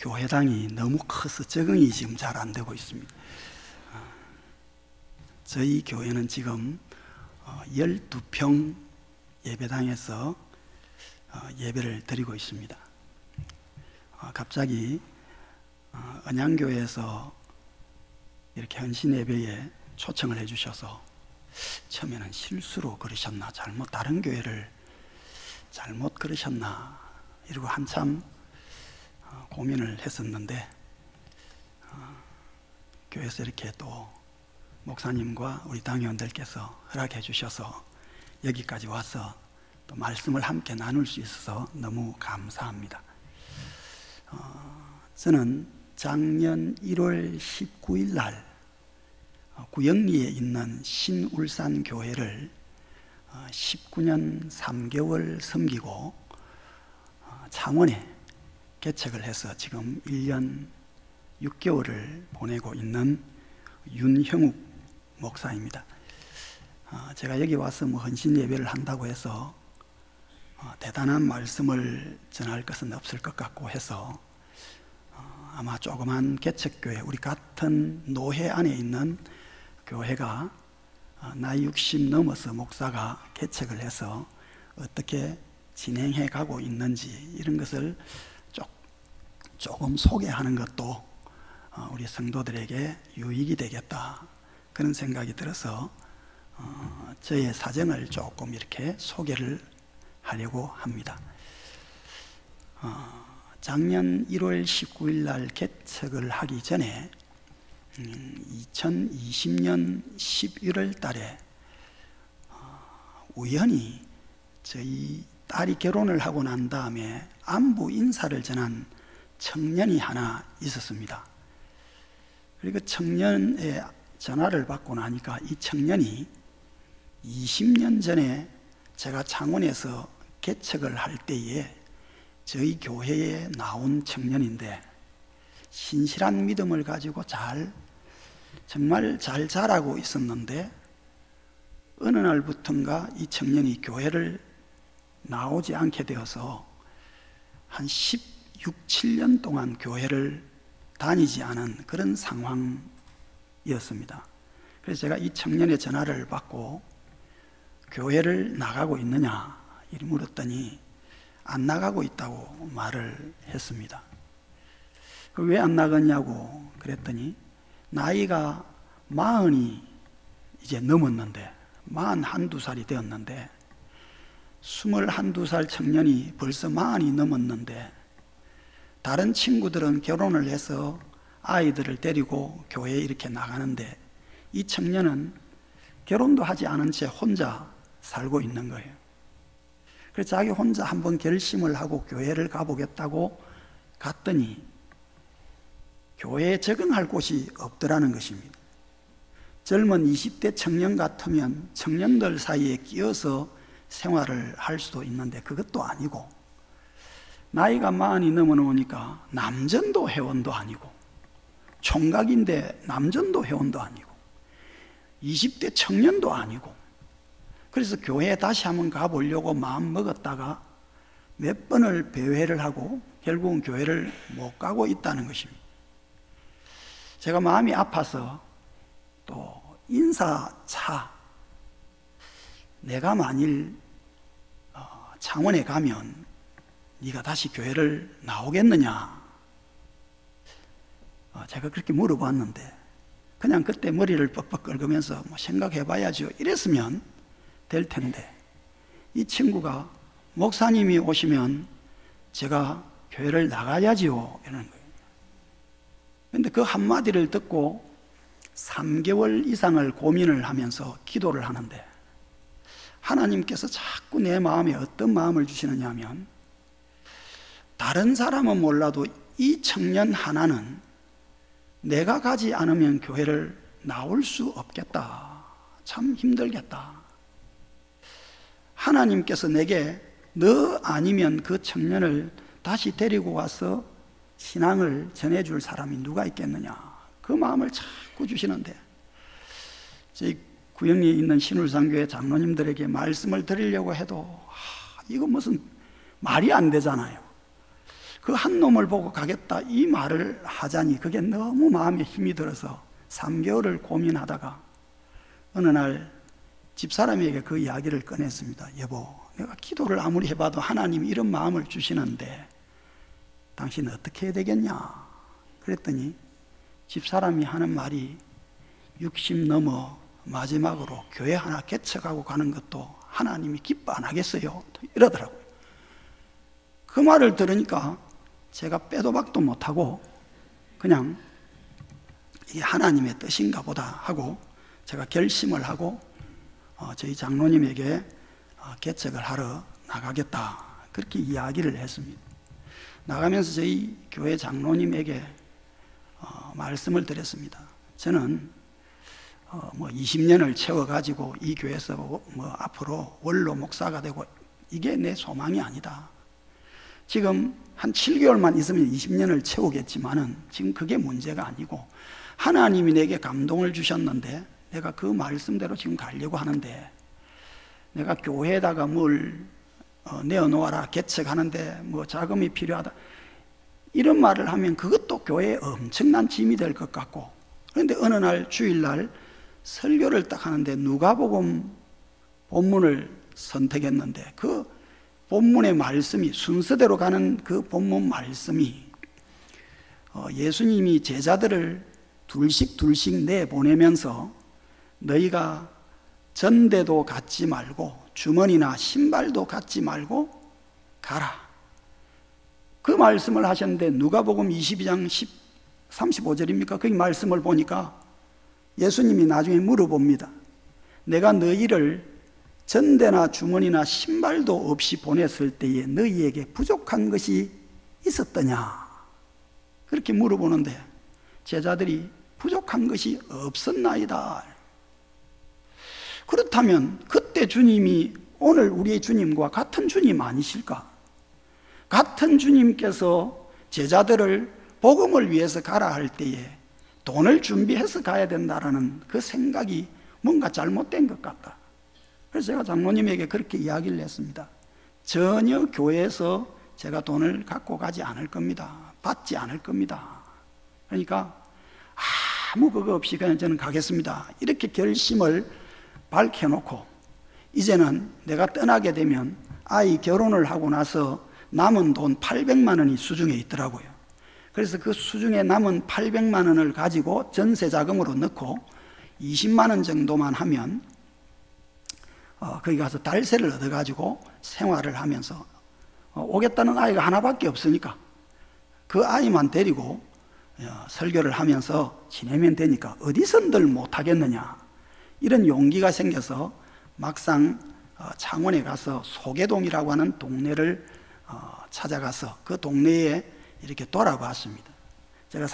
교회당이 너무 커서 적응이 지금 잘 안 되고 있습니다. 저희 교회는 지금 12평 예배당에서 예배를 드리고 있습니다. 갑자기 언양교회에서 이렇게 헌신 예배에 초청을 해주셔서 처음에는 실수로 그러셨나, 다른 교회를 잘못 그러셨나 이러고 한참 고민을 했었는데, 교회에서 이렇게 또 목사님과 우리 당회원들께서 허락해 주셔서 여기까지 와서 또 말씀을 함께 나눌 수 있어서 너무 감사합니다. 저는 작년 1월 19일 날 구영리에 있는 신울산 교회를 19년 3개월 섬기고 창원에 개척을 해서 지금 1년 6개월을 보내고 있는 윤형욱 목사입니다. 제가 여기 와서 헌신 예배를 한다고 해서 대단한 말씀을 전할 것은 없을 것 같고 해서 아마 조그만 개척교회, 우리 같은 노회 안에 있는 교회가 나이 60 넘어서 목사가 개척을 해서 어떻게 진행해 가고 있는지 이런 것을 조금 소개하는 것도 우리 성도들에게 유익이 되겠다, 그런 생각이 들어서 저의 사정을 조금 이렇게 소개를 하려고 합니다. 작년 1월 19일 날 개척을 하기 전에 2020년 11월 달에 우연히 저희 딸이 결혼을 하고 난 다음에 안부 인사를 전한 청년이 하나 있었습니다. 그리고 청년의 전화를 받고 나니까 이 청년이 20년 전에 제가 창원에서 개척을 할 때에 저희 교회에 나온 청년인데 신실한 믿음을 가지고 정말 잘 자라고 있었는데 어느 날부턴가 이 청년이 교회를 나오지 않게 되어서 한 16, 17년 동안 교회를 다니지 않은 그런 상황이었습니다. 그래서 제가 이 청년의 전화를 받고 교회를 나가고 있느냐 이렇게 물었더니 안 나가고 있다고 말을 했습니다. 왜 안 나가냐고 그랬더니 나이가 40이 이제 넘었는데, 41~2살이 되었는데 21~2살 청년이 벌써 40이 넘었는데 다른 친구들은 결혼을 해서 아이들을 데리고 교회에 이렇게 나가는데 이 청년은 결혼도 하지 않은 채 혼자 살고 있는 거예요. 그래서 자기 혼자 한번 결심을 하고 교회를 가보겠다고 갔더니 교회에 적응할 곳이 없더라는 것입니다. 젊은 20대 청년 같으면 청년들 사이에 끼어서 생활을 할 수도 있는데 그것도 아니고, 나이가 40이 넘어놓으니까 남전도 회원도 아니고, 총각인데 남전도 회원도 아니고, 20대 청년도 아니고, 그래서 교회에 다시 한번 가보려고 마음 먹었다가 몇 번을 배회를 하고 결국은 교회를 못 가고 있다는 것입니다. 제가 마음이 아파서 또 인사차, 내가 만일 창원에 가면 네가 다시 교회를 나오겠느냐, 제가 그렇게 물어봤는데 그냥 그때 머리를 뻑뻑 긁으면서 생각해봐야죠 이랬으면 될 텐데, 이 친구가 목사님이 오시면 제가 교회를 나가야지요 이러는 거예요. 그런데 그 한마디를 듣고 3개월 이상을 고민을 하면서 기도를 하는데 하나님께서 자꾸 내 마음에 어떤 마음을 주시느냐 하면, 다른 사람은 몰라도 이 청년 하나는 내가 가지 않으면 교회를 나올 수 없겠다, 참 힘들겠다. 하나님께서 내게 너 아니면 그 청년을 다시 데리고 와서 신앙을 전해줄 사람이 누가 있겠느냐, 그 마음을 자꾸 주시는데, 저희 구영리에 있는 신울산교회 장로님들에게 말씀을 드리려고 해도 이거 무슨 말이 안 되잖아요. 그 한 놈을 보고 가겠다 이 말을 하자니 그게 너무 마음에 힘이 들어서 3개월을 고민하다가 어느 날 집사람에게 그 이야기를 꺼냈습니다. 여보, 내가 기도를 아무리 해봐도 하나님이 이런 마음을 주시는데 당신은 어떻게 해야 되겠냐? 그랬더니 집사람이 하는 말이 60 넘어 마지막으로 교회 하나 개척하고 가는 것도 하나님이 기뻐 안 하겠어요? 이러더라고요. 그 말을 들으니까 제가 빼도 박도 못하고 그냥 이게 하나님의 뜻인가 보다 하고 제가 결심을 하고 저희 장로님에게 개척을 하러 나가겠다 그렇게 이야기를 했습니다. 나가면서 저희 교회 장로님에게 말씀을 드렸습니다. 저는 20년을 채워가지고 이 교회에서 앞으로 원로 목사가 되고 이게 내 소망이 아니다. 지금 한 7개월만 있으면 20년을 채우겠지만은 지금 그게 문제가 아니고 하나님이 내게 감동을 주셨는데 내가 그 말씀대로 지금 가려고 하는데 내가 교회에다가 뭘 내어놓아라 개척하는데 뭐 자금이 필요하다 이런 말을 하면 그것도 교회에 엄청난 짐이 될 것 같고 그런데 어느 날 주일날 설교를 딱 하는데 누가복음 본문을 선택했는데 그 본문의 말씀이 순서대로 가는 그 본문 말씀이 예수님이 제자들을 둘씩 내보내면서 너희가 전대도 갖지 말고 주머니나 신발도 갖지 말고 가라 그 말씀을 하셨는데 누가복음 22장 35절입니까? 그 말씀을 보니까 예수님이 나중에 물어봅니다. 내가 너희를 전대나 주머니나 신발도 없이 보냈을 때에 너희에게 부족한 것이 있었더냐? 그렇게 물어보는데 제자들이 부족한 것이 없었나이다. 그렇다면 그때 주님이 오늘 우리의 주님과 같은 주님 아니실까? 같은 주님께서 제자들을 복음을 위해서 가라 할 때에 돈을 준비해서 가야 된다라는 그 생각이 뭔가 잘못된 것 같다. 그래서 제가 장로님에게 그렇게 이야기를 했습니다. 전혀 교회에서 제가 돈을 갖고 가지 않을 겁니다. 받지 않을 겁니다. 그러니까 아무 그거 없이 그냥 저는 가겠습니다. 이렇게 결심을 밝혀놓고 이제는 내가 떠나게 되면 아이 결혼을 하고 나서 남은 돈 800만 원이 수중에 있더라고요. 그래서 그 수중에 남은 800만 원을 가지고 전세 자금으로 넣고 20만 원 정도만 하면 거기 가서 달세를 얻어가지고 생활을 하면서 오겠다는 아이가 하나밖에 없으니까 그 아이만 데리고 설교를 하면서 지내면 되니까 어디선들 못하겠느냐 이런 용기가 생겨서 막상 창원에 가서 소계동이라고 하는 동네를 찾아가서 그 동네에 이렇게 돌아봤습니다. 제가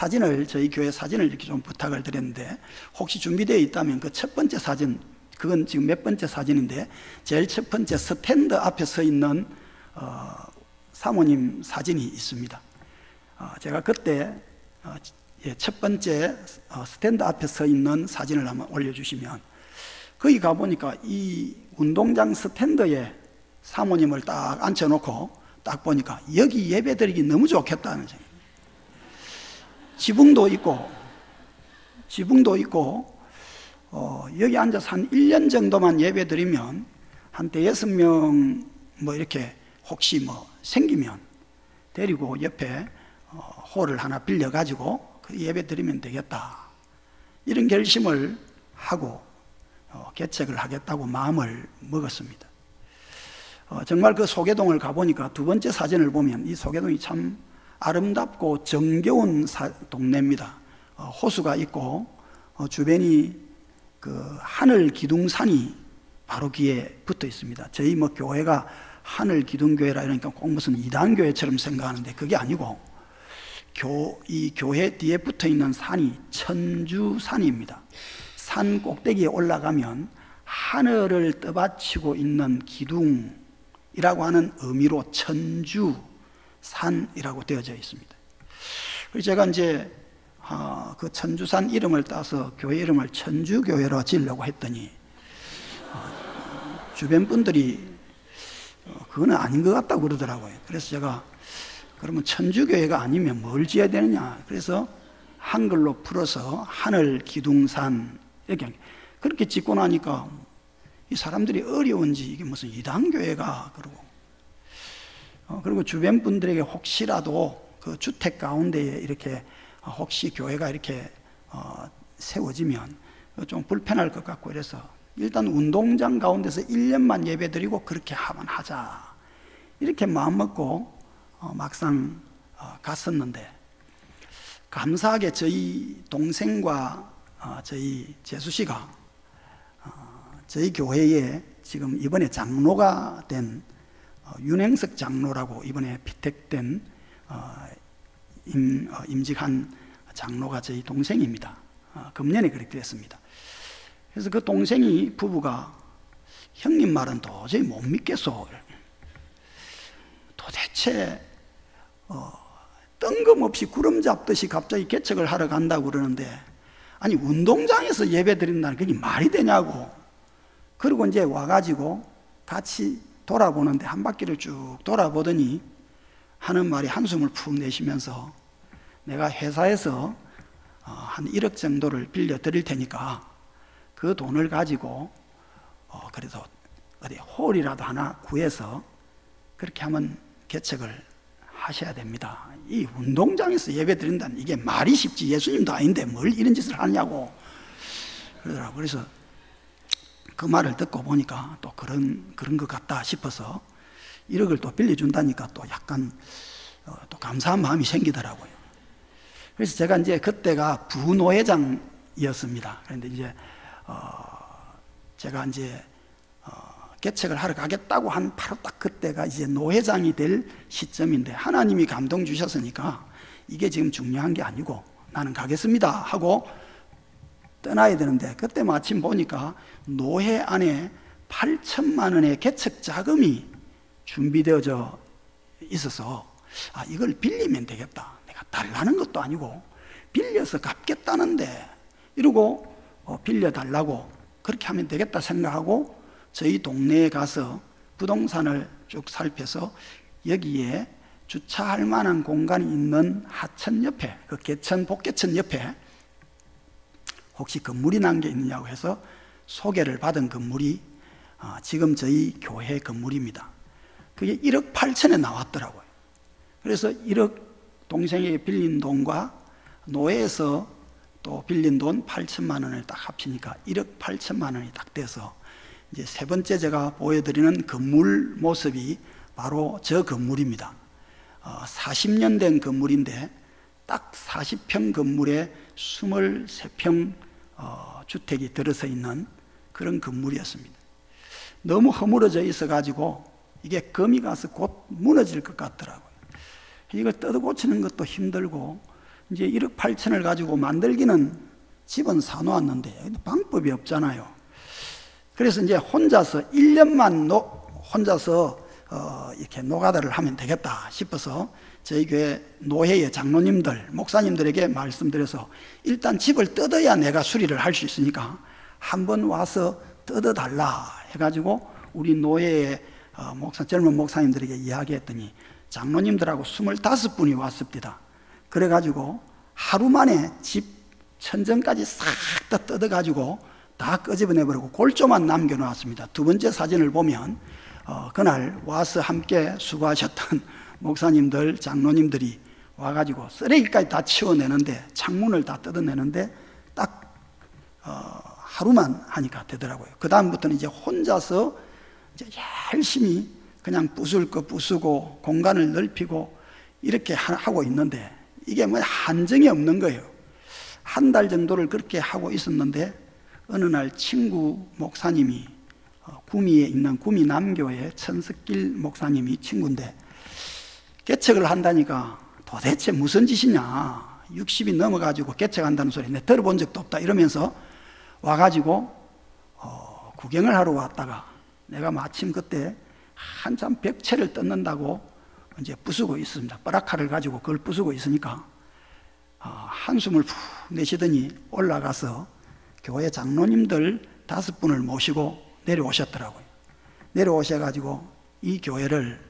저희 교회 사진을 이렇게 좀 부탁을 드렸는데 혹시 준비되어 있다면 그 첫 번째 사진, 그건 지금 몇 번째 사진인데 제일 첫 번째 스탠드 앞에 서 있는 사모님 사진이 있습니다. 제가 그때 첫 번째 스탠드 앞에 서 있는 사진을 한번 올려주시면 거기 가보니까 이 운동장 스탠드에 사모님을 딱 앉혀놓고 딱 보니까 여기 예배드리기 너무 좋겠다는 생각. 지붕도 있고 여기 앉아서 한 1년 정도만 예배드리면 한 5명 뭐 이렇게 혹시 뭐 생기면 데리고 옆에 홀을 하나 빌려가지고 그 예배드리면 되겠다 이런 결심을 하고 개척을 하겠다고 마음을 먹었습니다. 정말 그 소계동을 가보니까 두 번째 사진을 보면 이 소계동이 참 아름답고 정겨운 동네입니다. 호수가 있고 주변이 그 하늘 기둥산이 바로 귀에 붙어 있습니다. 저희 뭐 교회가 하늘 기둥교회라 이러니까 꼭 무슨 이단교회처럼 생각하는데 그게 아니고 이 교회 뒤에 붙어 있는 산이 천주산입니다. 산 꼭대기에 올라가면 하늘을 떠받치고 있는 기둥이라고 하는 의미로 천주산이라고 되어져 있습니다. 그래서 제가 이제 그 천주산 이름을 따서 교회 이름을 천주교회로 지으려고 했더니 주변 분들이 그거는 아닌 것 같다고 그러더라고요. 그래서 제가 그러면 천주교회가 아니면 뭘 지어야 되느냐. 그래서 한글로 풀어서 하늘 기둥산 이렇게 그렇게 짓고 나니까 이 사람들이 어려운지 이게 무슨 이단교회가 그러고 그리고 주변 분들에게 혹시라도 그 주택 가운데에 이렇게 혹시 교회가 이렇게 세워지면 좀 불편할 것 같고 이래서 일단 운동장 가운데서 1년만 예배드리고 그렇게 하면 하자 이렇게 마음먹고 막상 갔었는데 감사하게 저희 동생과 저희 재수씨가 저희 교회에 지금 이번에 장로가 된 윤행석 장로라고 이번에 피택된 임직한 장로가 저희 동생입니다. 금년에 그렇게 됐습니다. 그래서 그 동생이 부부가 형님 말은 도저히 못 믿겠소. 도대체 뜬금없이 구름 잡듯이 갑자기 개척을 하러 간다고 그러는데 아니 운동장에서 예배 드린다는 그게 말이 되냐고. 그리고 이제 와가지고 같이 돌아보는데 한 바퀴를 쭉 돌아보더니 하는 말이 한숨을 푹 내쉬면서 내가 회사에서 한 1억 정도를 빌려 드릴 테니까 그 돈을 가지고 그래도 어디 홀이라도 하나 구해서 그렇게 하면 개척을 하셔야 됩니다. 이 운동장에서 예배 드린다는 이게 말이 쉽지 예수님도 아닌데 뭘 이런 짓을 하냐고 그러더라고요. 그래서 그 말을 듣고 보니까 또 그런 것 같다 싶어서 1억을 또 빌려준다니까 또 약간 또 감사한 마음이 생기더라고요. 그래서 제가 이제 그때가 부노회장이었습니다. 그런데 이제 제가 이제 개척을 하러 가겠다고 한 바로 딱 그때가 이제 노회장이 될 시점인데 하나님이 감동 주셨으니까 이게 지금 중요한 게 아니고 나는 가겠습니다 하고 떠나야 되는데 그때 마침 보니까 노회 안에 8천만 원의 개척 자금이 준비되어져 있어서 이걸 빌리면 되겠다. 내가 달라는 것도 아니고 빌려서 갚겠다는데 이러고 빌려달라고 그렇게 하면 되겠다 생각하고 저희 동네에 가서 부동산을 쭉 살펴서 여기에 주차할 만한 공간이 있는 하천 옆에 그 개천 복개천 옆에 혹시 건물이 난 게 있느냐고 해서 소개를 받은 건물이 지금 저희 교회 건물입니다. 그게 1억 8천에 나왔더라고요. 그래서 1억 동생에게 빌린 돈과 노회에서 또 빌린 돈 8천만 원을 딱 합치니까 1억 8천만 원이 딱 돼서 이제 세 번째 제가 보여드리는 건물 모습이 바로 저 건물입니다. 40년 된 건물인데 딱 40평 건물에 23평 주택이 들어서 있는 그런 건물이었습니다. 너무 허물어져 있어가지고 이게 금이 가서 곧 무너질 것 같더라고요. 이걸 뜯어고치는 것도 힘들고 이제 1억 8천을 가지고 만들기는 집은 사놓았는데 방법이 없잖아요. 그래서 이제 혼자서 1년만 혼자서 이렇게 노가다를 하면 되겠다 싶어서 저희 교회 노회의 장로님들, 목사님들에게 말씀드려서 일단 집을 뜯어야 내가 수리를 할 수 있으니까 한번 와서 뜯어달라 해가지고 우리 노회의 젊은 목사님들에게 이야기했더니 장로님들하고 25분이 왔습니다. 그래가지고 하루 만에 집 천정까지 싹 다 뜯어가지고 다 끄집어내버리고 골조만 남겨놓았습니다. 두 번째 사진을 보면 그날 와서 함께 수고하셨던 목사님들, 장로님들이 와가지고 쓰레기까지 다 치워내는데 창문을 다 뜯어내는데 딱 하루만 하니까 되더라고요. 그 다음부터는 이제 혼자서 이제 열심히 그냥 부술 거 부수고 공간을 넓히고 이렇게 하고 있는데 이게 뭐 한정이 없는 거예요. 한 달 정도를 그렇게 하고 있었는데 어느 날 친구 목사님이 구미에 있는 구미 남교회 천석길 목사님이 친구인데 개척을 한다니까 도대체 무슨 짓이냐 60이 넘어가지고 개척한다는 소리 내 들어본 적도 없다 이러면서 와가지고 구경을 하러 왔다가 내가 마침 그때 한참 벽체를 뜯는다고 이제 부수고 있습니다. 뻐락칼을 가지고 그걸 부수고 있으니까 한숨을 푹 내쉬더니 올라가서 교회 장로님들 5분을 모시고 내려오셨더라고요. 내려오셔가지고 이 교회를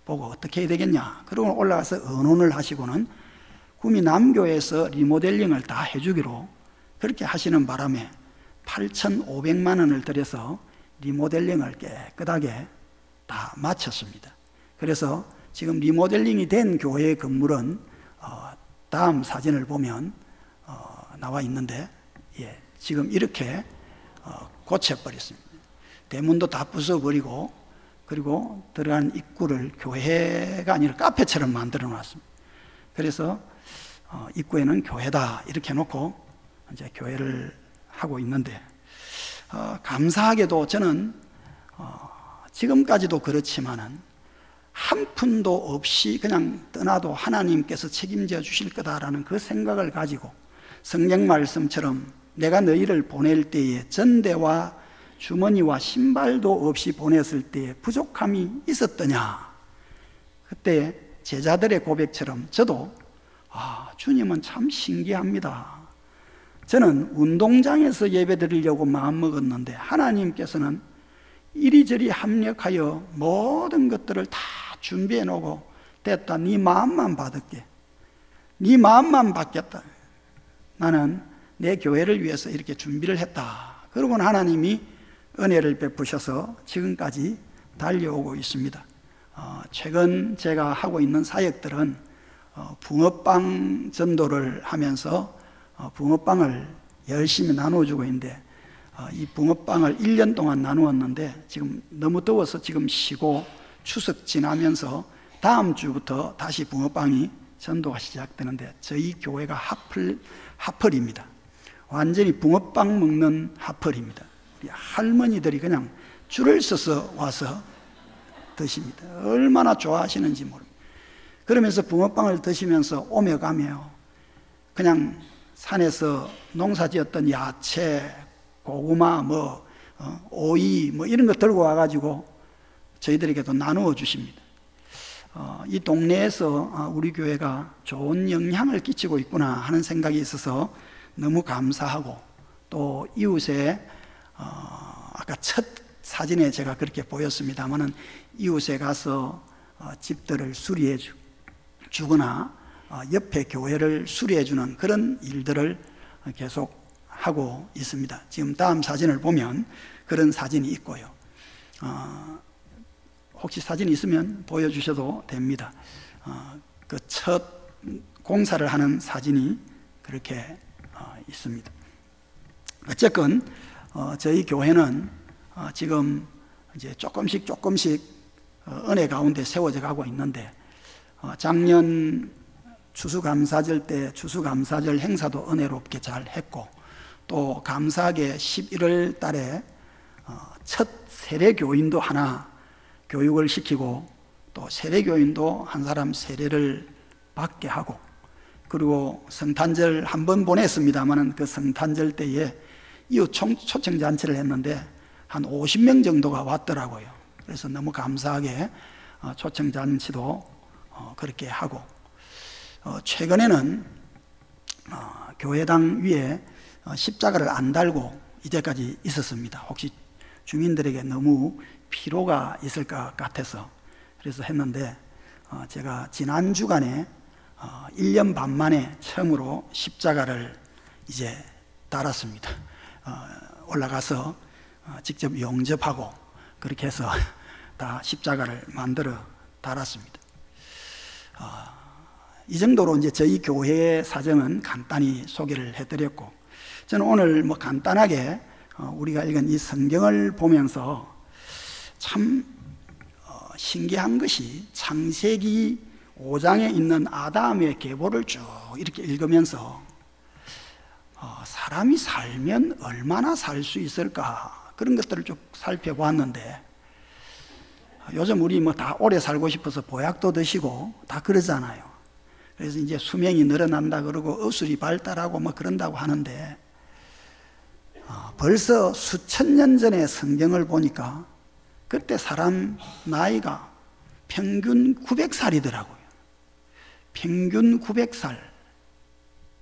보고 어떻게 해야 되겠냐. 그러고 올라가서 의논을 하시고는 구미 남교에서 리모델링을 다 해주기로 그렇게 하시는 바람에 8,500만 원을 들여서 리모델링을 깨끗하게 다 마쳤습니다. 그래서 지금 리모델링이 된 교회의 건물은 다음 사진을 보면 나와 있는데, 예, 지금 이렇게 고쳐버렸습니다. 대문도 다 부숴버리고, 그리고 들어간 입구를 교회가 아니라 카페처럼 만들어 놨습니다. 그래서 입구에는 교회다 이렇게 해놓고 이제 교회를 하고 있는데, 감사하게도 저는 지금까지도 그렇지만은 한 푼도 없이 그냥 떠나도 하나님께서 책임져 주실 거다라는 그 생각을 가지고 성경 말씀처럼 내가 너희를 보낼 때에 전대와 주머니와 신발도 없이 보냈을 때에 부족함이 있었더냐. 그때 제자들의 고백처럼 저도 주님은 참 신기합니다. 저는 운동장에서 예배 드리려고 마음먹었는데 하나님께서는 이리저리 합력하여 모든 것들을 다 준비해 놓고 됐다. 네 마음만 받을게. 네 마음만 받겠다. 나는 내 교회를 위해서 이렇게 준비를 했다. 그러고는 하나님이 은혜를 베푸셔서 지금까지 달려오고 있습니다. 최근 제가 하고 있는 사역들은 붕어빵 전도를 하면서 붕어빵을 열심히 나눠주고 있는데, 이 붕어빵을 1년 동안 나누었는데 지금 너무 더워서 지금 쉬고 추석 지나면서 다음 주부터 다시 붕어빵이 전도가 시작되는데, 저희 교회가 하펄입니다. 완전히 붕어빵 먹는 하펄입니다. 할머니들이 그냥 줄을 서서 와서 드십니다. 얼마나 좋아하시는지 모릅니다. 그러면서 붕어빵을 드시면서 오며 가며 그냥 산에서 농사지었던 야채, 고구마, 오이 이런 거 들고 와가지고 저희들에게도 나누어 주십니다. 이 동네에서 우리 교회가 좋은 영향을 끼치고 있구나 하는 생각이 있어서 너무 감사하고, 또 이웃에 아까 첫 사진에 제가 그렇게 보였습니다만은 이웃에 가서 집들을 수리해 주거나 옆에 교회를 수리해 주는 그런 일들을 계속 하고 있습니다. 지금 다음 사진을 보면 그런 사진이 있고요. 혹시 사진 있으면 보여주셔도 됩니다. 그 첫 공사를 하는 사진이 그렇게 있습니다. 어쨌건 저희 교회는 지금 이제 조금씩 은혜 가운데 세워져 가고 있는데, 작년 추수감사절 때 추수감사절 행사도 은혜롭게 잘 했고, 또 감사하게 11월 달에 첫 세례교인도 하나 교육을 시키고, 또 세례교인도 한 사람 세례를 받게 하고, 그리고 성탄절 한 번 보냈습니다만 그 성탄절 때에 이웃 초청잔치를 했는데 한 50명 정도가 왔더라고요. 그래서 너무 감사하게 초청잔치도 그렇게 하고, 최근에는 교회당 위에 십자가를 안 달고 이제까지 있었습니다. 혹시 주민들에게 너무 피로가 있을 것 같아서 그래서 했는데, 제가 지난 주간에 1년 반 만에 처음으로 십자가를 이제 달았습니다. 올라가서 직접 영접하고 그렇게 해서 다 십자가를 만들어 달았습니다. 이 정도로 이제 저희 교회의 사정은 간단히 소개를 해드렸고, 저는 오늘 간단하게 우리가 읽은 이 성경을 보면서 참 신기한 것이 창세기 5장에 있는 아담의 계보를 쭉 이렇게 읽으면서 사람이 살면 얼마나 살 수 있을까 그런 것들을 쭉 살펴보았는데, 요즘 우리 다 오래 살고 싶어서 보약도 드시고 다 그러잖아요. 그래서 이제 수명이 늘어난다 그러고 의술이 발달하고 그런다고 하는데, 벌써 수천 년 전의 성경을 보니까 그때 사람 나이가 평균 900살이더라고요. 평균 900살.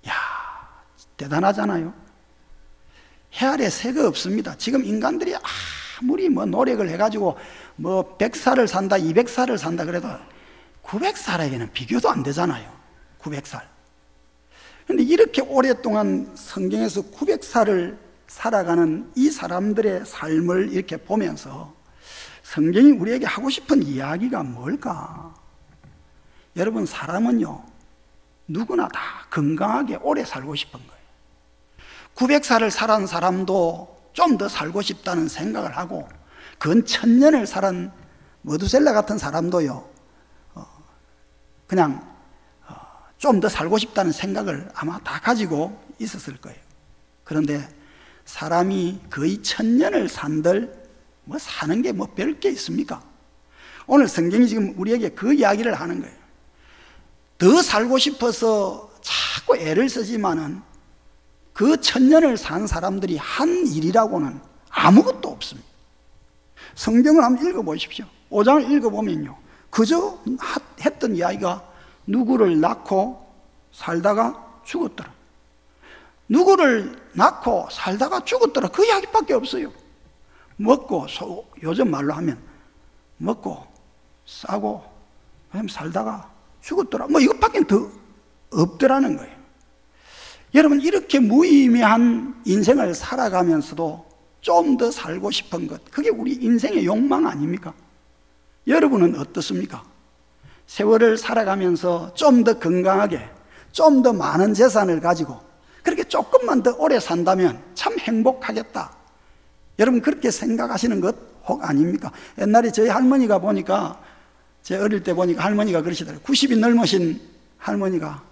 야, 대단하잖아요. 해 아래 새가 없습니다. 지금 인간들이 아무리 노력을 해가지고 100살을 산다, 200살을 산다 그래도 900살에게는 비교도 안 되잖아요. 900살. 그런데 이렇게 오랫동안 성경에서 900살을 살아가는 이 사람들의 삶을 이렇게 보면서 성경이 우리에게 하고 싶은 이야기가 뭘까? 여러분, 사람은요, 누구나 다 건강하게 오래 살고 싶은 거예요. 900살을 살은 사람도 좀 더 살고 싶다는 생각을 하고, 근 1000년을 살은 머두셀라 같은 사람도요, 그냥 좀 더 살고 싶다는 생각을 아마 다 가지고 있었을 거예요. 그런데 사람이 거의 1000년을 산들 뭐 사는 게 뭐 별 게 있습니까? 오늘 성경이 지금 우리에게 그 이야기를 하는 거예요. 더 살고 싶어서 자꾸 애를 쓰지만은 그 1000년을 산 사람들이 한 일이라고는 아무것도 없습니다. 성경을 한번 읽어보십시오. 5장을 읽어보면요, 그저 했던 이야기가 누구를 낳고 살다가 죽었더라, 누구를 낳고 살다가 죽었더라, 그 이야기밖에 없어요. 먹고, 요즘 말로 하면 먹고 싸고 그냥 살다가 죽었더라, 뭐 이것밖에 더 없더라는 거예요. 여러분, 이렇게 무의미한 인생을 살아가면서도 좀 더 살고 싶은 것, 그게 우리 인생의 욕망 아닙니까? 여러분은 어떻습니까? 세월을 살아가면서 좀 더 건강하게, 좀 더 많은 재산을 가지고 그렇게 조금만 더 오래 산다면 참 행복하겠다, 여러분 그렇게 생각하시는 것 혹 아닙니까? 옛날에 저희 할머니가 보니까, 제 어릴 때 보니까 할머니가 그러시더라고요. 90이 넘으신 할머니가,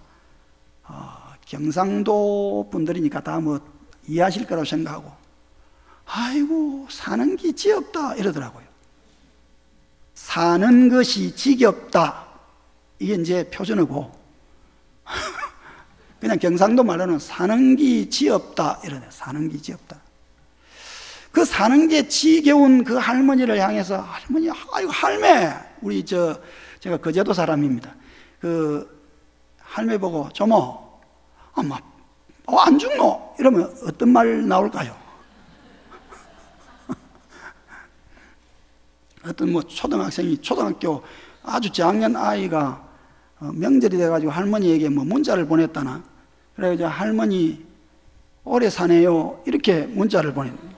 경상도 분들이니까 다 뭐 이해하실 거라고 생각하고, 아이고 사는 게 지겹다 이러더라고요. 사는 것이 지겹다, 이게 이제 표준어고 그냥 경상도 말로는 사는 게 지겹다 이러네. 사는 게 지겹다. 그 사는 게 지겨운 그 할머니를 향해서, 할머니, 아이고 할매, 우리 제가 거제도 사람입니다. 그 할매 보고, 조모, 엄마, 안 죽노? 이러면 어떤 말 나올까요? 어떤 뭐 초등학생이, 초등학교 아주 작년 아이가 명절이 돼가지고 할머니에게 뭐 문자를 보냈다나, 그래가지고 할머니 오래 사네요 이렇게 문자를 보냈는데,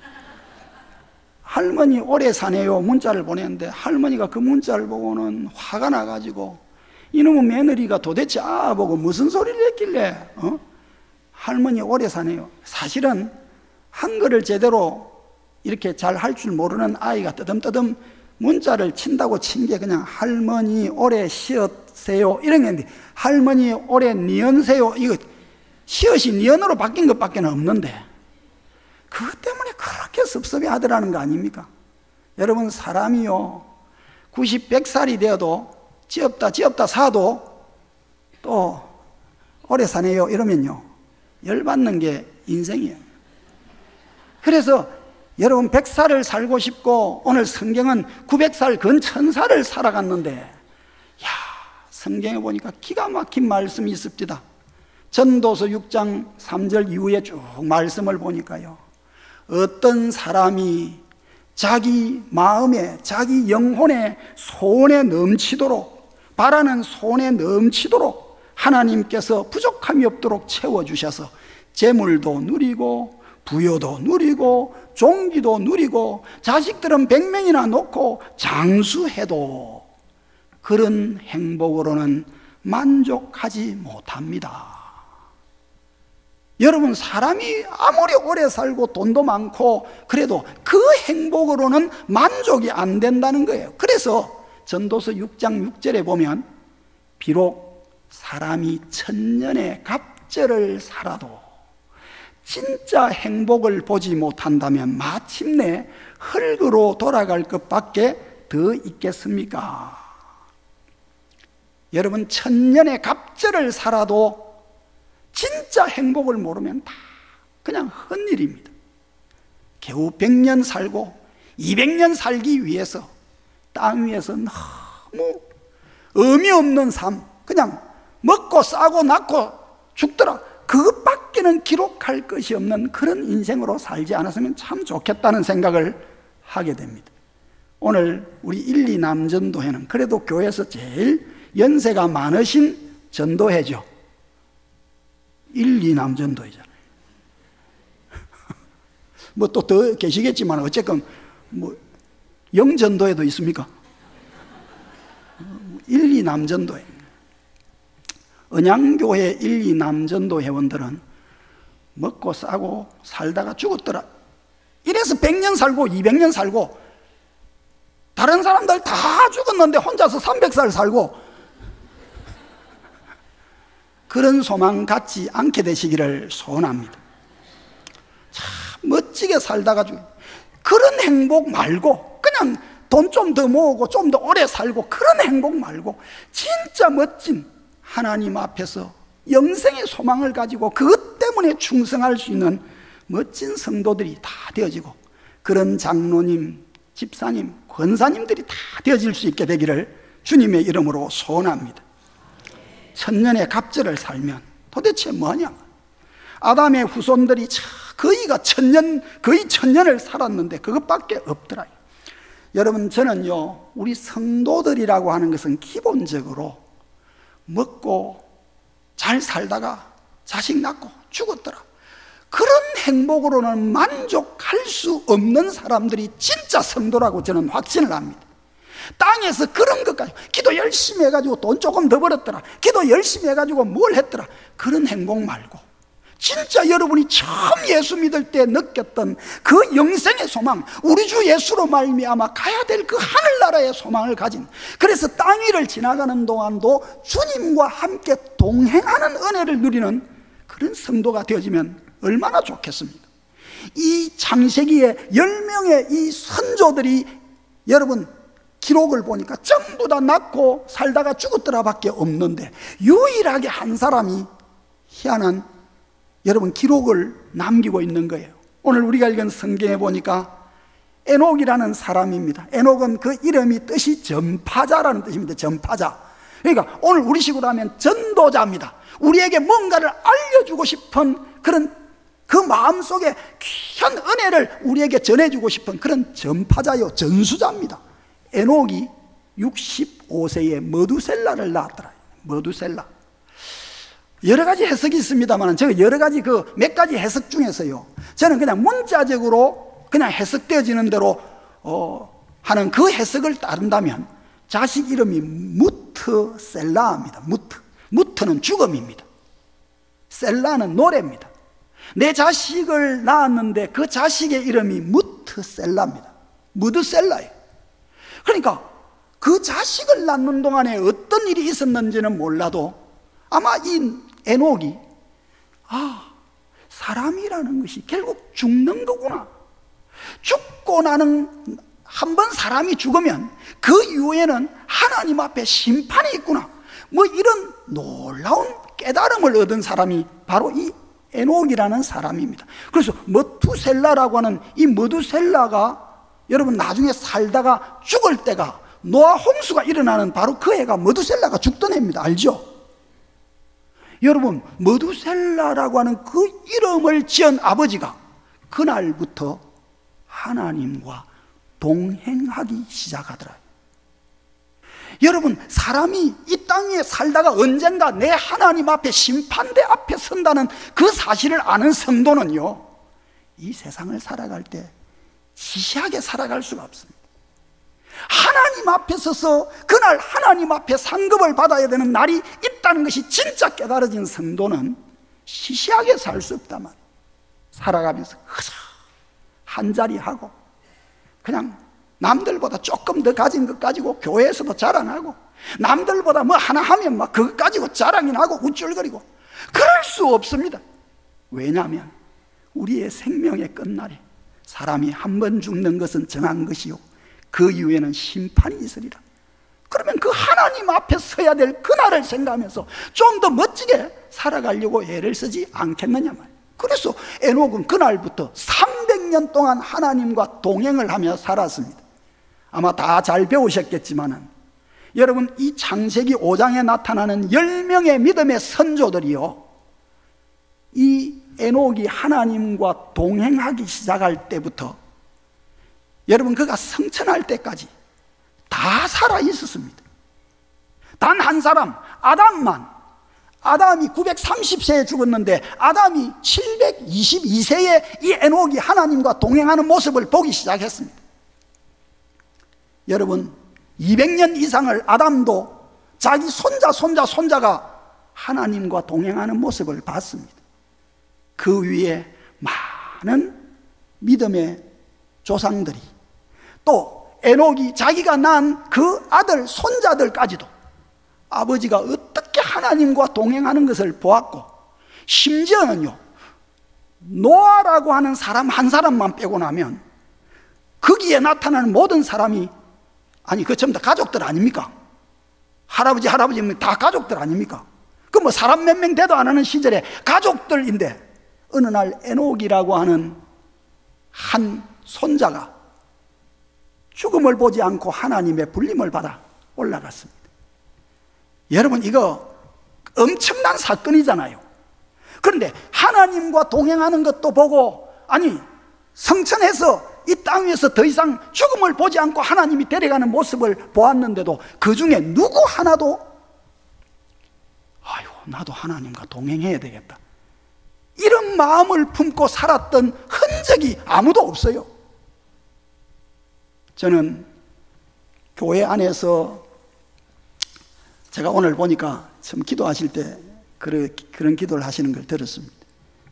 할머니 오래 사네요 문자를 보냈는데, 할머니가 그 문자를 보고는 화가 나가지고, 이놈의 며느리가 도대체 보고 무슨 소리를 했길래 할머니 오래 사네요. 사실은 한글을 제대로 이렇게 잘 할 줄 모르는 아이가 뜨듬뜨듬 문자를 친다고 친 게 그냥 할머니 오래 쉬었세요 이런 게 있는데, 할머니 오래 니언세요, 이거 시옷이 니언으로 바뀐 것밖에 없는데 그것 때문에 그렇게 섭섭해 하더라는 거 아닙니까? 여러분, 사람이요 90, 100살이 되어도 지없다 사도 또 오래 사네요 이러면요 열받는 게 인생이에요. 그래서 여러분, 100살을 살고 싶고, 오늘 성경은 900살 근 1000살을 살아갔는데, 성경에 보니까 기가 막힌 말씀이 있습니다. 전도서 6장 3절 이후에 쭉 말씀을 보니까요, 어떤 사람이 자기 마음에, 자기 영혼에 손에 넘치도록, 바라는 손에 넘치도록 하나님께서 부족함이 없도록 채워주셔서 재물도 누리고 부여도 누리고 종기도 누리고 자식들은 100명이나 놓고 장수해도 그런 행복으로는 만족하지 못합니다. 여러분, 사람이 아무리 오래 살고 돈도 많고 그래도 그 행복으로는 만족이 안 된다는 거예요. 그래서 전도서 6장 6절에 보면, 비록 사람이 1000년의 갑절을 살아도 진짜 행복을 보지 못한다면 마침내 흙으로 돌아갈 것밖에 더 있겠습니까? 여러분, 1000년의 갑절을 살아도 진짜 행복을 모르면 다 그냥 헛일입니다. 겨우 100년 살고 200년 살기 위해서 땅 위에서 너무 의미 없는 삶, 그냥 먹고 싸고 낳고 죽더라, 그것밖에는 기록할 것이 없는 그런 인생으로 살지 않았으면 참 좋겠다는 생각을 하게 됩니다. 오늘 우리 1, 2 남전도회는 그래도 교회에서 제일 연세가 많으신 전도회죠. 1, 2남 전도회잖아요. 뭐 또 더 계시겠지만 어쨌건 뭐 영전도회도 있습니까? 1, 2남 전도회. 언양교회 1, 2남 전도 회원들은 먹고 싸고 살다가 죽었더라. 이래서 100년 살고 200년 살고, 다른 사람들 다 죽었는데 혼자서 300살 살고, 그런 소망 갖지 않게 되시기를 소원합니다. 참 멋지게 살다가 그런 행복 말고, 그냥 돈 좀 더 모으고 좀 더 오래 살고, 그런 행복 말고 진짜 멋진 하나님 앞에서 영생의 소망을 가지고 그것 때문에 충성할 수 있는 멋진 성도들이 다 되어지고, 그런 장로님, 집사님, 권사님들이 다 되어질 수 있게 되기를 주님의 이름으로 소원합니다. 천년의 갑절을 살면 도대체 뭐냐? 아담의 후손들이 거의 천년을 살았는데 그것밖에 없더라. 여러분, 저는요, 우리 성도들이라고 하는 것은 기본적으로 먹고 잘 살다가 자식 낳고 죽었더라, 그런 행복으로는 만족할 수 없는 사람들이 진짜 성도라고 저는 확신을 합니다. 땅에서 그런 것까지, 기도 열심히 해가지고 돈 조금 더 벌었더라, 기도 열심히 해가지고 뭘 했더라, 그런 행복 말고 진짜 여러분이 처음 예수 믿을 때 느꼈던 그 영생의 소망, 우리 주 예수로 말미암아 가야 될 그 하늘나라의 소망을 가진, 그래서 땅 위를 지나가는 동안도 주님과 함께 동행하는 은혜를 누리는 그런 성도가 되어지면 얼마나 좋겠습니까? 이 창세기에 10명의 이 선조들이 여러분 기록을 보니까 전부 다 낳고 살다가 죽었더라 밖에 없는데, 유일하게 한 사람이 희한한 여러분 기록을 남기고 있는 거예요. 오늘 우리가 읽은 성경에 보니까 에녹이라는 사람입니다. 에녹은 그 이름이 뜻이 전파자라는 뜻입니다. 전파자. 그러니까 오늘 우리식으로 하면 전도자입니다. 우리에게 뭔가를 알려주고 싶은 그런 그 마음속에 귀한 은혜를 우리에게 전해주고 싶은 그런 전파자요, 전수자입니다. 에녹이 65세에 머두셀라를 낳았더라. 머두셀라. 여러 가지 해석이 있습니다만, 제가 여러 가지 몇 가지 해석 중에서요, 저는 그냥 문자적으로 그냥 해석되어지는 대로 하는 그 해석을 따른다면 자식 이름이 무트셀라입니다. 무트는 죽음입니다. 셀라는 노래입니다. 내 자식을 낳았는데 그 자식의 이름이 무트셀라입니다. 무드셀라예요. 그러니까 그 자식을 낳는 동안에 어떤 일이 있었는지는 몰라도 아마 이 에녹이 사람이라는 것이 결국 죽는 거구나, 죽고 나는 한번 사람이 죽으면 그 이후에는 하나님 앞에 심판이 있구나, 뭐 이런 놀라운 깨달음을 얻은 사람이 바로 이 에녹이라는 사람입니다. 그래서 머투셀라라고 하는 이 머두셀라가 여러분 나중에 살다가 죽을 때가 노아 홍수가 일어나는 바로 그 해가 머두셀라가 죽던 해입니다. 알죠? 여러분, 머두셀라라고 하는 그 이름을 지은 아버지가 그날부터 하나님과 동행하기 시작하더라. 여러분, 사람이 이 땅에 살다가 언젠가 내 하나님 앞에 심판대 앞에 선다는 그 사실을 아는 성도는요, 이 세상을 살아갈 때 시시하게 살아갈 수가 없습니다. 하나님 앞에 서서 그날 하나님 앞에 상급을 받아야 되는 날이 있다는 것이 진짜 깨달아진 성도는 시시하게 살 수 없단 말이에요. 살아가면서 그저 한자리 하고 그냥 남들보다 조금 더 가진 것 가지고 교회에서도 자랑하고, 남들보다 뭐 하나 하면 막 그것 가지고 자랑이나 하고 우쭐거리고, 그럴 수 없습니다. 왜냐하면 우리의 생명의 끝날에 사람이 한 번 죽는 것은 정한 것이요, 그 이후에는 심판이 있으리라. 그러면 그 하나님 앞에 서야 될 그날을 생각하면서 좀 더 멋지게 살아가려고 애를 쓰지 않겠느냐 말이에요. 그래서 에녹은 그날부터 300년 동안 하나님과 동행을 하며 살았습니다. 아마 다 잘 배우셨겠지만은 여러분, 이 창세기 5장에 나타나는 10명의 믿음의 선조들이요, 이 에녹이 하나님과 동행하기 시작할 때부터 여러분 그가 성천할 때까지 다 살아 있었습니다. 단 한 사람, 아담만. 아담이 930세에 죽었는데 아담이 722세에 이 에녹이 하나님과 동행하는 모습을 보기 시작했습니다. 여러분, 200년 이상을 아담도 자기 손자가 하나님과 동행하는 모습을 봤습니다. 그 위에 많은 믿음의 조상들이, 또 에녹이 자기가 낳은 그 아들, 손자들까지도 아버지가 어떻게 하나님과 동행하는 것을 보았고, 심지어는요, 노아라고 하는 사람 한 사람만 빼고 나면 거기에 나타나는 모든 사람이, 아니 그 전부 다 가족들 아닙니까? 할아버지면 다 가족들 아닙니까? 그 뭐 사람 몇 명 돼도 안 하는 시절에 가족들인데, 어느 날 에녹이라고 하는 한 손자가 죽음을 보지 않고 하나님의 불림을 받아 올라갔습니다. 여러분, 이거 엄청난 사건이잖아요. 그런데 하나님과 동행하는 것도 보고, 아니 성천에서 이 땅 위에서 더 이상 죽음을 보지 않고 하나님이 데려가는 모습을 보았는데도 그 중에 누구 하나도 아유, 나도 하나님과 동행해야 되겠다, 이런 마음을 품고 살았던 흔적이 아무도 없어요. 저는 교회 안에서 제가 오늘 보니까 참 기도하실 때 그런 기도를 하시는 걸 들었습니다.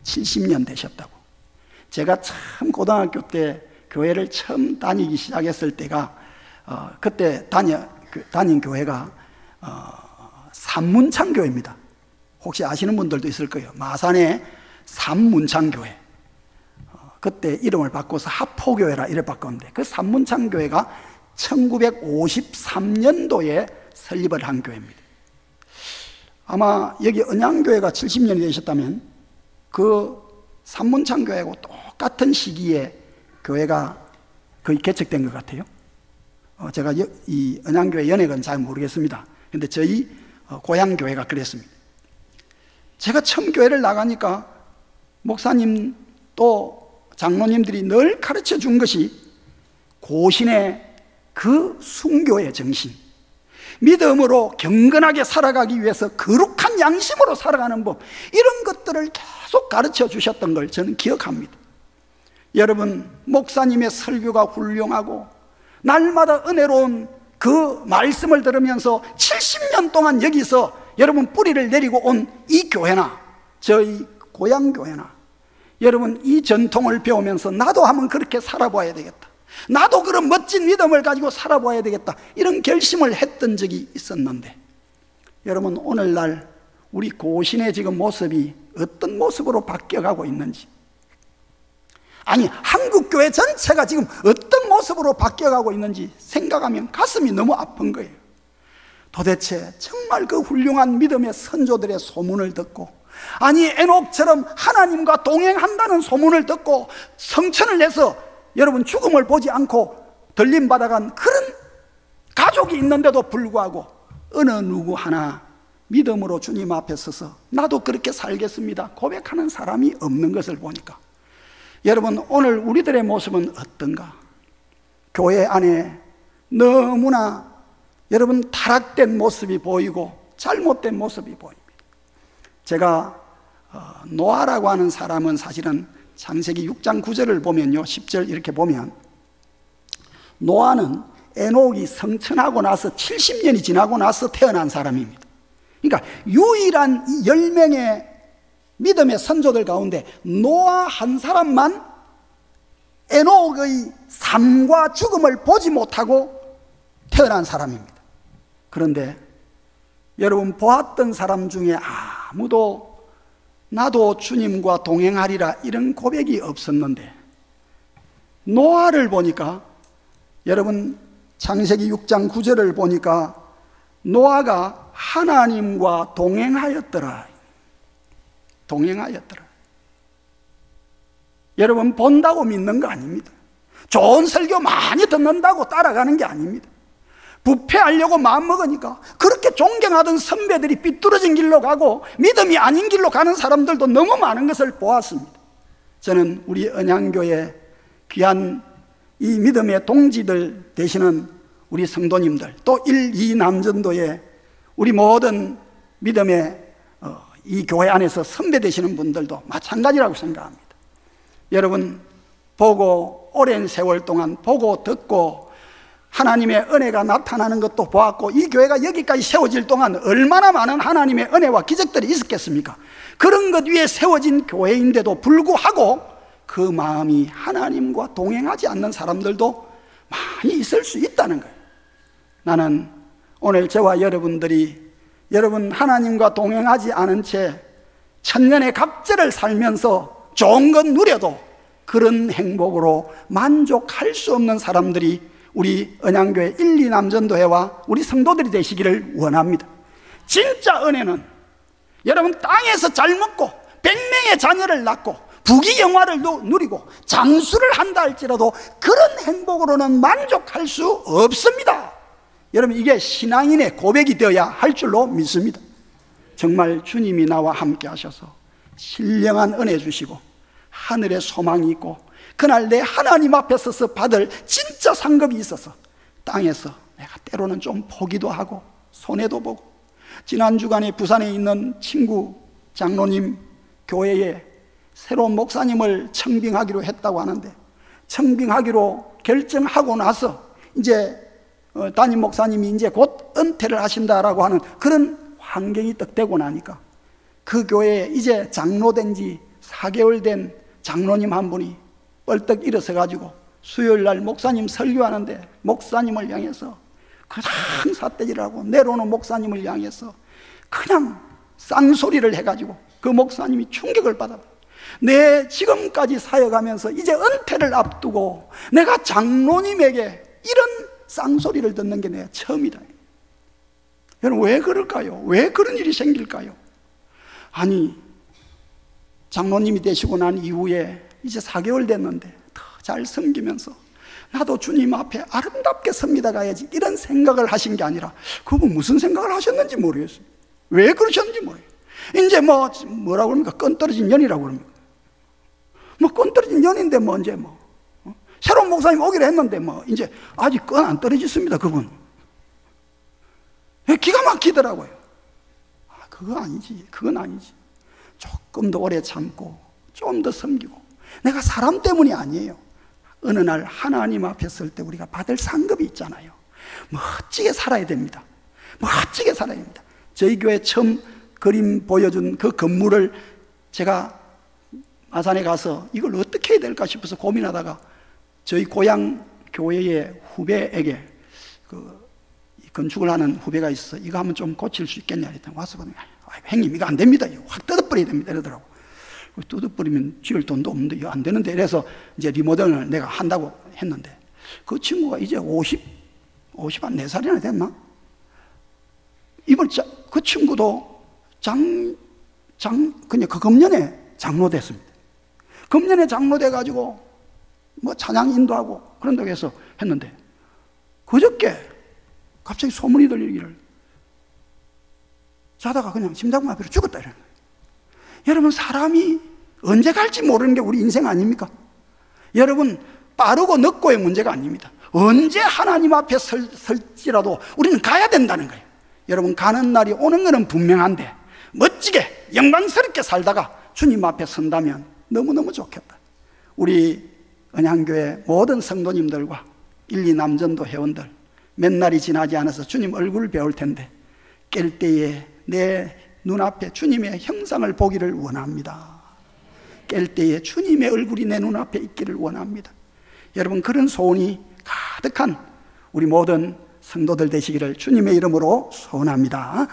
70년 되셨다고. 제가 참 고등학교 때 교회를 처음 다니기 시작했을 때가 그때 다닌 교회가 삼문창교회입니다. 혹시 아시는 분들도 있을 거예요. 마산의 삼문창교회. 그때 이름을 바꿔서 하포교회라 이래 바꿨는데, 그 삼문창교회가 1953년도에 설립을 한 교회입니다. 아마 여기 언양교회가 70년이 되셨다면 그 삼문창교회하고 똑같은 시기에 교회가 거의 개척된 것 같아요. 제가 이 언양교회 연액은 잘 모르겠습니다. 근데 저희 고향교회가 그랬습니다. 제가 처음 교회를 나가니까 목사님 또 장로님들이 늘 가르쳐 준 것이 고신의 그 순교의 정신, 믿음으로 경건하게 살아가기 위해서 거룩한 양심으로 살아가는 법, 이런 것들을 계속 가르쳐 주셨던 걸 저는 기억합니다. 여러분, 목사님의 설교가 훌륭하고 날마다 은혜로운 그 말씀을 들으면서 70년 동안 여기서 여러분 뿌리를 내리고 온 이 교회나 저희 고향교회나, 여러분 이 전통을 배우면서 나도 한번 그렇게 살아봐야 되겠다, 나도 그런 멋진 믿음을 가지고 살아봐야 되겠다, 이런 결심을 했던 적이 있었는데, 여러분 오늘날 우리 고신의 지금 모습이 어떤 모습으로 바뀌어가고 있는지, 아니 한국교회 전체가 지금 어떤 모습으로 바뀌어가고 있는지 생각하면 가슴이 너무 아픈 거예요. 도대체 정말 그 훌륭한 믿음의 선조들의 소문을 듣고, 아니 에녹처럼 하나님과 동행한다는 소문을 듣고 성천을 내서 여러분 죽음을 보지 않고 들림받아간 그런 가족이 있는데도 불구하고 어느 누구 하나 믿음으로 주님 앞에 서서 나도 그렇게 살겠습니다 고백하는 사람이 없는 것을 보니까, 여러분 오늘 우리들의 모습은 어떤가? 교회 안에 너무나 여러분 타락된 모습이 보이고 잘못된 모습이 보입니다. 제가 노아라고 하는 사람은 사실은 창세기 6장 9절을 보면요, 10절 이렇게 보면, 노아는 에녹이 성천하고 나서 70년이 지나고 나서 태어난 사람입니다. 그러니까 유일한 이 10명의 믿음의 선조들 가운데 노아 한 사람만 에녹의 삶과 죽음을 보지 못하고 태어난 사람입니다. 그런데 여러분 보았던 사람 중에 아무도 나도 주님과 동행하리라 이런 고백이 없었는데, 노아를 보니까 여러분 창세기 6장 9절을 보니까 노아가 하나님과 동행하였더라. 여러분 본다고 믿는 거 아닙니다. 좋은 설교 많이 듣는다고 따라가는 게 아닙니다. 부패하려고 마음먹으니까 그렇게 존경하던 선배들이 삐뚤어진 길로 가고 믿음이 아닌 길로 가는 사람들도 너무 많은 것을 보았습니다. 저는 우리 언양교회 귀한 이 믿음의 동지들 되시는 우리 성도님들, 또 1, 2 남전도의 우리 모든 믿음의 이 교회 안에서 선배 되시는 분들도 마찬가지라고 생각합니다. 여러분, 보고 오랜 세월 동안 보고 듣고 하나님의 은혜가 나타나는 것도 보았고, 이 교회가 여기까지 세워질 동안 얼마나 많은 하나님의 은혜와 기적들이 있었겠습니까? 그런 것 위에 세워진 교회인데도 불구하고 그 마음이 하나님과 동행하지 않는 사람들도 많이 있을 수 있다는 거예요. 나는 오늘 저와 여러분들이 여러분 하나님과 동행하지 않은 채 천년의 갑절을 살면서 좋은 건 누려도 그런 행복으로 만족할 수 없는 사람들이 우리 언양교회 1, 2 남전도회와 우리 성도들이 되시기를 원합니다. 진짜 은혜는 여러분 땅에서 잘 먹고 100명의 자녀를 낳고 부귀영화를 누리고 장수를 한다 할지라도 그런 행복으로는 만족할 수 없습니다. 여러분, 이게 신앙인의 고백이 되어야 할 줄로 믿습니다. 정말 주님이 나와 함께 하셔서 신령한 은혜 주시고 하늘에 소망이 있고 그날 내 하나님 앞에 서서 받을 진짜 상급이 있어서 땅에서 내가 때로는 좀 포기도 하고 손해도 보고, 지난 주간에 부산에 있는 친구 장로님 교회에 새로운 목사님을 청빙하기로 했다고 하는데, 청빙하기로 결정하고 나서 이제 담임 목사님이 이제 곧 은퇴를 하신다라고 하는 그런 환경이 딱 되고 나니까 그 교회에 이제 장로된 지 4개월 된 장로님 한 분이 벌떡 일어서 가지고 수요일 날 목사님 설교하는데 목사님을 향해서 그냥 삿대질하고 내려오는 목사님을 향해서 그냥 쌍소리를 해가지고 그 목사님이 충격을 받아. 내 지금까지 사역하면서 이제 은퇴를 앞두고 내가 장로님에게 이런 쌍소리를 듣는 게 내가 처음이다. 여러분, 왜 그럴까요? 왜 그런 일이 생길까요? 아니, 장로님이 되시고 난 이후에 이제 4개월 됐는데 더 잘 섬기면서 나도 주님 앞에 아름답게 섬기다 가야지 이런 생각을 하신 게 아니라, 그분 무슨 생각을 하셨는지 모르겠어요. 왜 그러셨는지 모르겠어요. 이제 뭐라고 그럽니까? 끈 떨어진 년이라고 그럽니까? 끈 떨어진 년인데 이제 새로운 목사님 오기로 했는데 이제 아직 끈 안 떨어졌습니다. 그분 기가 막히더라고요. 그건 아니지. 조금 더 오래 참고 좀 더 섬기고, 내가 사람 때문이 아니에요. 어느 날 하나님 앞에 설 때 우리가 받을 상급이 있잖아요. 멋지게 살아야 됩니다. 멋지게 살아야 됩니다. 저희 교회 처음 그림 보여준 그 건물을 제가 마산에 가서 이걸 어떻게 해야 될까 싶어서 고민하다가 저희 고향 교회의 후배에게 건축을 하는 후배가 있어. 이거 하면 좀 고칠 수 있겠냐 했더니 와서 보니, 형님 이거 안 됩니다. 이거 확 뜯어버려야 됩니다. 이러더라고. 뜯어버리면 지을 돈도 없는데 이거 안 되는데, 이래서 이제 리모델을 내가 한다고 했는데 그 친구가 이제 54살이나 됐나? 이번 그 친구도 그냥 그 금년에 장로 됐습니다. 금년에 장로 돼가지고 찬양 인도하고 그런다고 해서 했는데, 그저께 갑자기 소문이 들리기를 자다가 그냥 심장마비로 죽었다 이러는 거예요. 여러분, 사람이 언제 갈지 모르는 게 우리 인생 아닙니까? 여러분, 빠르고 늦고의 문제가 아닙니다. 언제 하나님 앞에 설지라도 우리는 가야 된다는 거예요. 여러분, 가는 날이 오는 것은 분명한데 멋지게 영광스럽게 살다가 주님 앞에 선다면 너무너무 좋겠다. 우리 언양교회 모든 성도님들과 1, 2 남전도 회원들, 몇 날이 지나지 않아서 주님 얼굴을 배울 텐데 깰 때에 내 눈앞에 주님의 형상을 보기를 원합니다. 깰 때에 주님의 얼굴이 내 눈앞에 있기를 원합니다. 여러분, 그런 소원이 가득한 우리 모든 성도들 되시기를 주님의 이름으로 소원합니다.